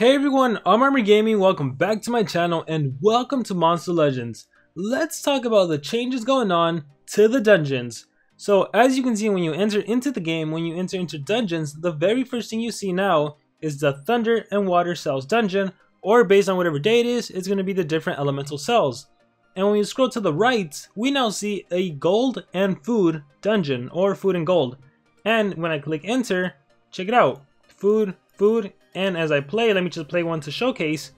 Hey everyone, I'm Armor Gaming, welcome back to my channel and welcome to Monster Legends. Let's talk about the changes going on to the dungeons. So as you can see, when you enter into the game, when you enter into dungeons, the very first thing you see now is the Thunder and Water Cells dungeon, or based on whatever day it is, it's going to be the different elemental cells. And when you scroll to the right, we now see a gold and food dungeon, or food and gold. And when I click enter, check it out, food, and as I play, let me just play one to showcase.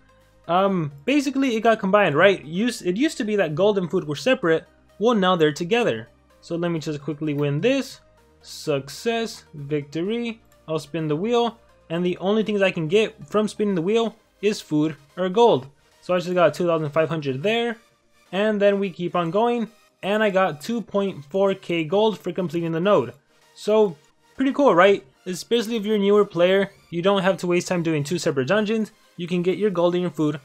Basically it got combined, right? It used to be that gold and food were separate, well now they're together. So let me just quickly win this. Success, victory, I'll spin the wheel, and the only things I can get from spinning the wheel is food or gold. So I just got 2,500 there, and then we keep on going, and I got 2.4k gold for completing the node. So pretty cool, right? Especially if you're a newer player, you don't have to waste time doing two separate dungeons. You can get your gold and your food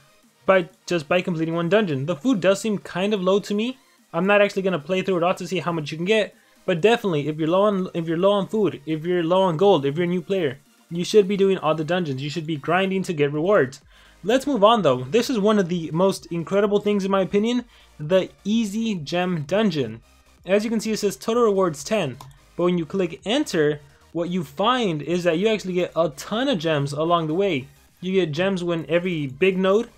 by completing one dungeon. The food does seem kind of low to me. I'm not actually gonna play through it all to see how much you can get, but definitely if you're low on food, if you're low on gold, if you're a new player, you should be doing all the dungeons. You should be grinding to get rewards. Let's move on though. This is one of the most incredible things in my opinion, the easy gem dungeon. As you can see, it says total rewards 10, but when you click enter, what you find is that you actually get a ton of gems along the way. You get gems when every big node,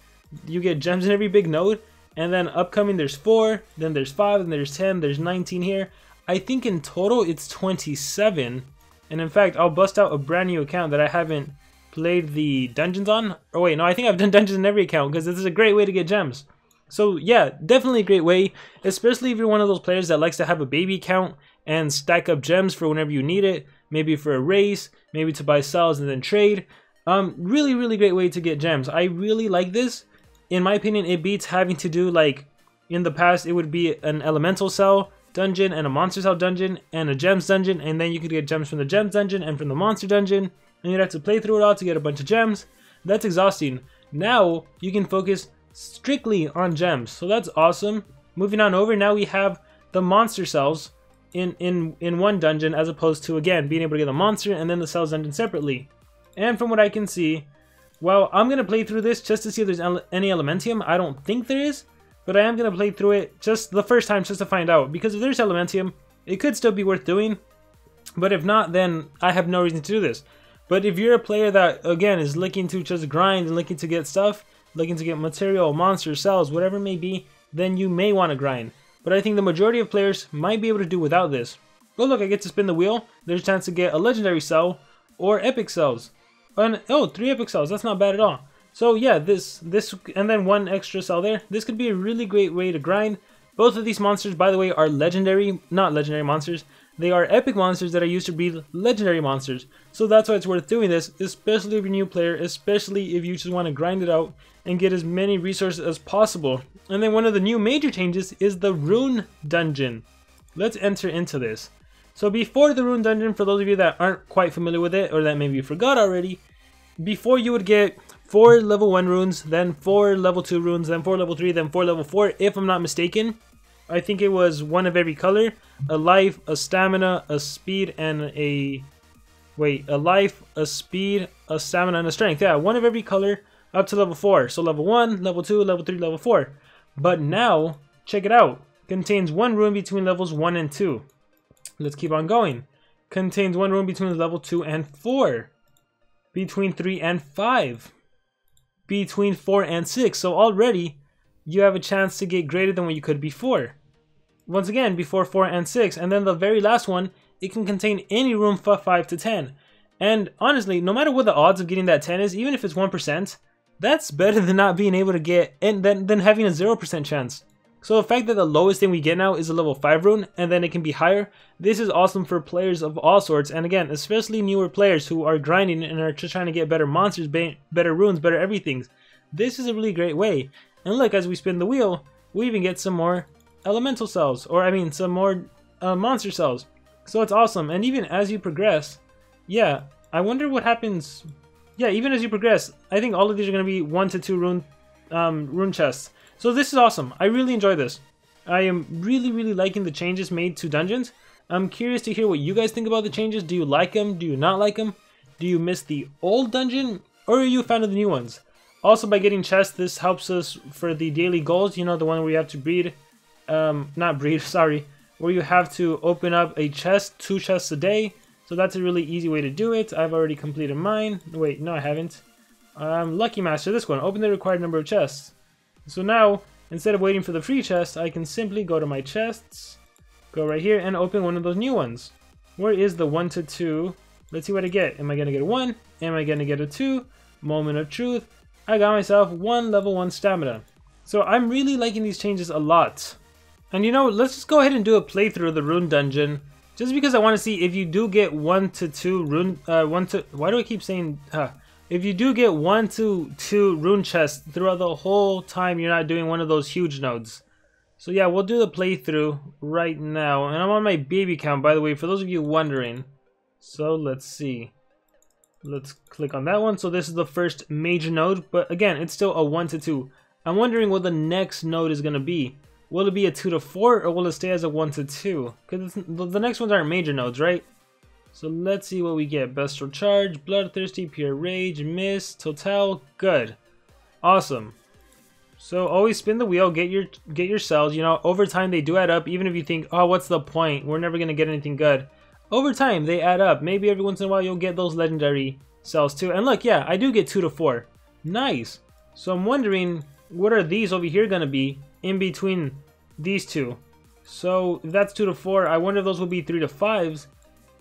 and then upcoming there's 4, then there's 5, and there's 10, there's 19 here. I think in total it's 27, and in fact I'll bust out a brand new account that I haven't played the dungeons on. Or wait, no, I think I've done dungeons in every account because this is a great way to get gems. So yeah, definitely a great way, especially if you're one of those players that likes to have a baby account and stack up gems for whenever you need it. Maybe for a race, maybe to buy cells and then trade. Really great way to get gems. I really like this. In my opinion, it beats having to do, like in the past it would be an elemental cell dungeon and a monster cell dungeon and a gems dungeon, and then you could get gems from the gems dungeon and from the monster dungeon, and you'd have to play through it all to get a bunch of gems. That's exhausting. Now you can focus strictly on gems, so that's awesome. Moving on over, now we have the monster cells in one dungeon, as opposed to, again, being able to get the monster and then the cells dungeon separately. And from what I can see, well, I'm gonna play through this just to see if there's any elementium. I don't think there is, but I am gonna play through it just the first time just to find out, because if there's elementium, it could still be worth doing, but if not, then I have no reason to do this. But if you're a player that, again, is looking to just grind and looking to get stuff, looking to get material, monsters, cells, whatever it may be, then you may want to grind. But I think the majority of players might be able to do without this. Oh look, I get to spin the wheel. There's a chance to get a legendary cell or epic cells. And oh, 3 epic cells, that's not bad at all. So yeah, this and then 1 extra cell there. This could be a really great way to grind. Both of these monsters, by the way, are not legendary monsters. They are epic monsters that are used to breed legendary monsters. So that's why it's worth doing this, especially if you're a new player, especially if you just want to grind it out and get as many resources as possible. And then one of the new major changes is the rune dungeon. Let's enter into this. So before the rune dungeon, for those of you that aren't quite familiar with it, or that maybe you forgot already, before you would get 4 level 1 runes, then 4 level 2 runes, then 4 level 3, then 4 level 4, if I'm not mistaken. I think it was 1 of every color, a life, a stamina, a speed, and a life, a speed, a stamina, and a strength. Yeah, 1 of every color up to level 4. So level 1, level 2, level 3, level 4. But now, check it out. Contains 1 rune between levels 1 and 2. Let's keep on going. Contains 1 rune between level 2 and 4. Between 3 and 5. Between 4 and 6. So already, you have a chance to get greater than what you could before. Once again, before 4 and 6. And then the very last one, it can contain any rune from 5 to 10. And honestly, no matter what the odds of getting that 10 is, even if it's 1%, that's better than not being able to get, and than having a 0% chance. So the fact that the lowest thing we get now is a level 5 rune, and then it can be higher, this is awesome for players of all sorts, and again, especially newer players who are grinding and are just trying to get better monsters, better runes, better everything. This is a really great way. And look, as we spin the wheel, we even get some more elemental cells, or I mean some more monster cells. So it's awesome, and even as you progress, yeah, I wonder what happens. Yeah, even as you progress, I think all of these are going to be 1 to 2 rune chests. So this is awesome. I really enjoy this. I am really liking the changes made to dungeons. I'm curious to hear what you guys think about the changes. Do you like them? Do you not like them? Do you miss the old dungeon? or are you a fan of the new ones? Also, by getting chests, this helps us for the daily goals, you know, the one where you have to breed, not breed, sorry, where you have to open up a chest, 2 chests a day. So that's a really easy way to do it. I've already completed mine. Wait, no I haven't. Lucky Master, this one, open the required number of chests. So now, instead of waiting for the free chest, I can simply go to my chests, go right here and open one of those new ones. Where is the 1 to 2? Let's see what I get. Am I gonna get a 1? Am I gonna get a 2? Moment of truth. I got myself 1 level 1 stamina. So I'm really liking these changes a lot. And you know, let's just go ahead and do a playthrough of the rune dungeon. Just because I want to see if you do get 1 to 2 rune, why do I keep saying, if you do get 1 to 2 rune chests throughout the whole time you're not doing one of those huge nodes. So yeah, we'll do the playthrough right now. And I'm on my baby count, by the way, for those of you wondering. So let's see. Let's click on that one. So this is the first major node, but again, it's still a 1 to 2. I'm wondering what the next node is going to be. Will it be a 2 to 4 or will it stay as a 1 to 2? Because the next ones aren't major nodes, right? So let's see what we get. Bestial Charge, Bloodthirsty, Pure Rage, Mist, Total, good. Awesome. So always spin the wheel, get your cells. You know, over time they do add up, even if you think, oh, what's the point? We're never going to get anything good. Over time, they add up. Maybe every once in a while you'll get those legendary cells too. And look, yeah, I do get 2 to 4. Nice. So I'm wondering, what are these over here going to be in between these two? So if that's 2 to 4, I wonder if those will be 3 to 5s.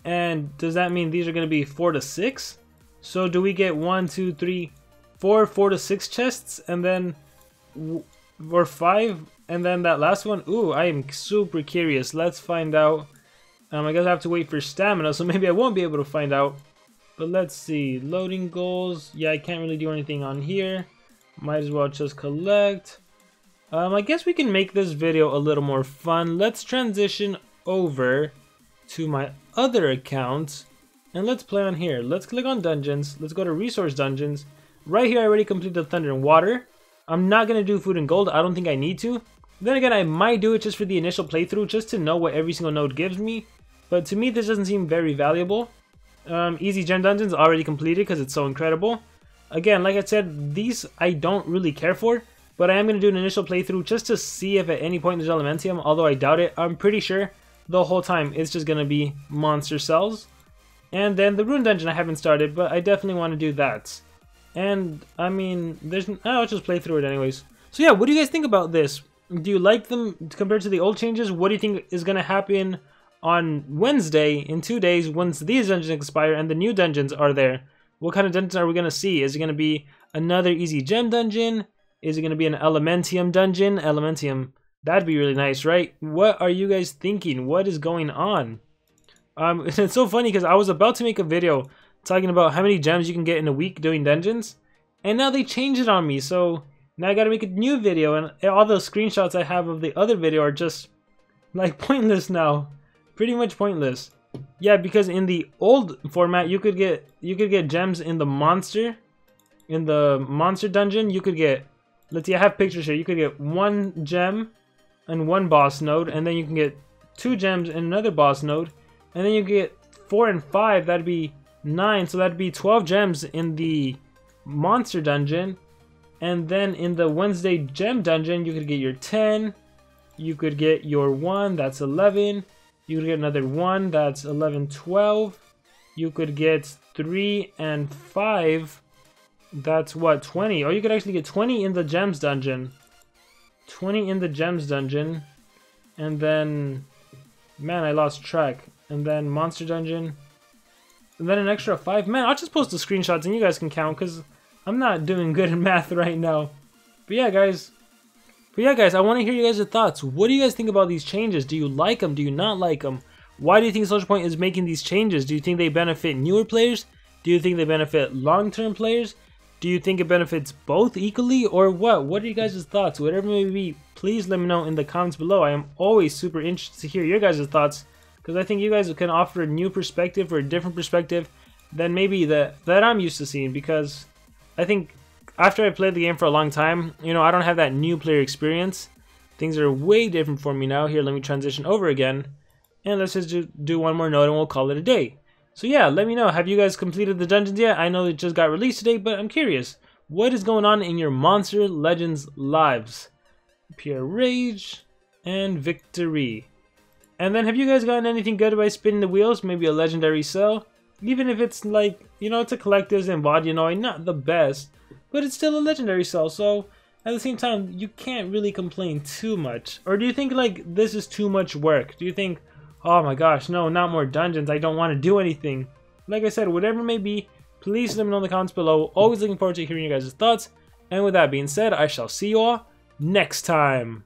And does that mean these are going to be 4 to 6? So do we get 1, 2, 3, 4, 4 to 6 chests? And then, or 5? And then that last one? Ooh, I am super curious. Let's find out. I guess I have to wait for stamina, so maybe I won't be able to find out. But let's see. Loading goals. Yeah, I can't really do anything on here. Might as well just collect. I guess we can make this video a little more fun. Let's transition over to my other account. And let's play on here. Let's click on dungeons. Let's go to resource dungeons. Right here I already completed the thunder and water. I'm not going to do food and gold. I don't think I need to. Then again, I might do it just for the initial playthrough, just to know what every single node gives me. But to me, this doesn't seem very valuable. Easy gem dungeons already completed because it's so incredible. Again, like I said, these I don't really care for. But I am going to do an initial playthrough just to see if at any point there's Elementium. Although I doubt it. I'm pretty sure the whole time it's just going to be monster cells. And then the rune dungeon I haven't started, but I definitely want to do that. And I mean, I'll just play through it anyways. So yeah, what do you guys think about this? Do you like them compared to the old changes? What do you think is going to happen on Wednesday in 2 days once these dungeons expire and the new dungeons are there? What kind of dungeons are we going to see? Is it going to be another easy gem dungeon? Is it going to be an Elementium dungeon? Elementium, that'd be really nice, right? What are you guys thinking? What is going on? It's so funny because I was about to make a video talking about how many gems you can get in a week doing dungeons, and now they changed it on me. So now I got to make a new video, and all the screenshots I have of the other video are just like pointless now. Pretty much pointless. Yeah, because in the old format you could get gems in the monster dungeon. You could get, let's see, I have pictures here. You could get 1 gem in 1 boss node, and then you can get 2 gems in another boss node, and then you get 4 and 5, that'd be 9, so that'd be 12 gems in the monster dungeon. And then in the Wednesday gem dungeon you could get your 10, you could get your 1, that's 11. You could get another 1, that's 11, 12. You could get 3 and 5, that's what, 20. Or you could actually get 20 in the gems dungeon. 20 in the gems dungeon. And then, man, I lost track. And then monster dungeon. And then an extra 5. Man, I'll just post the screenshots and you guys can count because I'm not doing good in math right now. But yeah, guys, I want to hear you guys' thoughts. What do you guys think about these changes? Do you like them? Do you not like them? Why do you think Social Point is making these changes? Do you think they benefit newer players? Do you think they benefit long-term players? Do you think it benefits both equally, or what? What are you guys' thoughts? Whatever it may be, please let me know in the comments below. I am always super interested to hear your guys' thoughts, because I think you guys can offer a new perspective or a different perspective than maybe that I'm used to seeing, because I think after I played the game for a long time, you know, I don't have that new player experience. Things are way different for me now. Here, let me transition over again. And let's just do one more node and we'll call it a day. So yeah, let me know. Have you guys completed the dungeons yet? I know it just got released today, but I'm curious. What is going on in your Monster Legends lives? Pure Rage and Victory. And then have you guys gotten anything good by spinning the wheels? Maybe a legendary cell? Even if it's like, you know, it's a collectives and Vodyanoi, not the best, but it's still a legendary cell, so at the same time, you can't really complain too much. Or do you think like this is too much work? Do you think, oh my gosh, no, not more dungeons, I don't want to do anything? Like I said, whatever it may be, please let me know in the comments below. Always looking forward to hearing your guys' thoughts. And with that being said, I shall see you all next time.